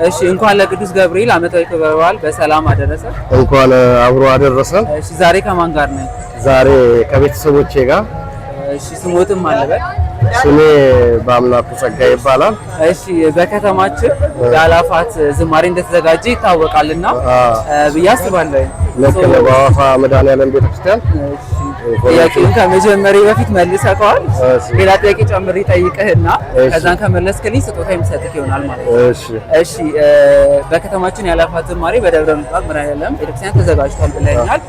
እሺ እንኳን ለቅዱስ ገብርኤል ዓመታዊ ክብረ በዓል በሰላም አደረሰ። እንኳን አብሮ አደረሰን። እሺ ዛሬ ከማን ጋር ነህ? ዛሬ ከቤተሰቦቼ ጋር። እሺ ስሞትም አለበት? ስሜ በአምላኩ ጸጋዬ ይባላል። እሺ በከተማችን የአላፋት ዝማሬ እንደተዘጋጀ ይታወቃልና ብዬ አስባለሁ። በሐዋሳ መድኃኔዓለም ቤተክርስቲያን። ጥያቄውን ከመጀመሪያ በፊት መልሰኸዋል። ሌላ ጥያቄ ጨምሬ ጠይቅህና ከዛን ከመለስክልኝ ስጦታ የምሰጥህ ይሆናል ማለት ነው። እሺ በከተማችን የአላፋት ዝማሬ በደብረ ምጥማቅ መድኃኔዓለም ቤተክርስቲያን ተዘጋጅቷል ብለኛል።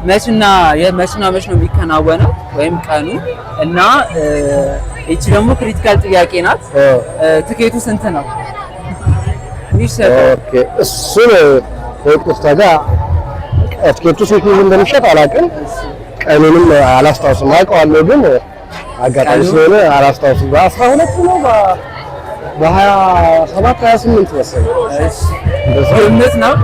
መችና መች ነው የሚከናወነው ወይም ቀኑ? እና እቺ ደግሞ ክሪቲካል ጥያቄ ናት። ትኬቱ ስንት ነው? ኦኬ እሱን ወቁስታ ጋር ትኬቱ ስንት እንደሚሸጥ አላውቅም። ቀኑንም አላስታውስም። አውቀዋለሁ ግን አጋጣሚ ስለሆነ አላስታውስም። በ12 ነው በ27 28 መሰለኝ። እሺ ግምት ነው።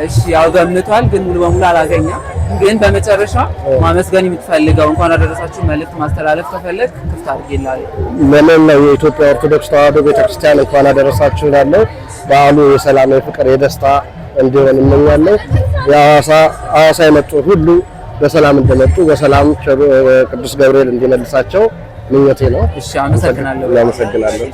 እሺ ያው ገምቷል ግን ሙሉ በሙሉ አላገኘም። ግን በመጨረሻ ማመስገን የምትፈልገው እንኳን አደረሳችሁ መልእክት ማስተላለፍ ከፈለግ ክፍት አድርጌላለሁ። ለመላው የኢትዮጵያ ኦርቶዶክስ ተዋሕዶ ቤተክርስቲያን እንኳን አደረሳችሁ እላለሁ። በዓሉ የሰላም የፍቅር የደስታ እንዲሆን እመኛለሁ። የሐዋሳ የመጡ ሁሉ በሰላም እንደመጡ በሰላም ቅዱስ ገብርኤል እንዲመልሳቸው ምኞቴ ነው። እሺ አመሰግናለሁ። አመሰግናለሁ።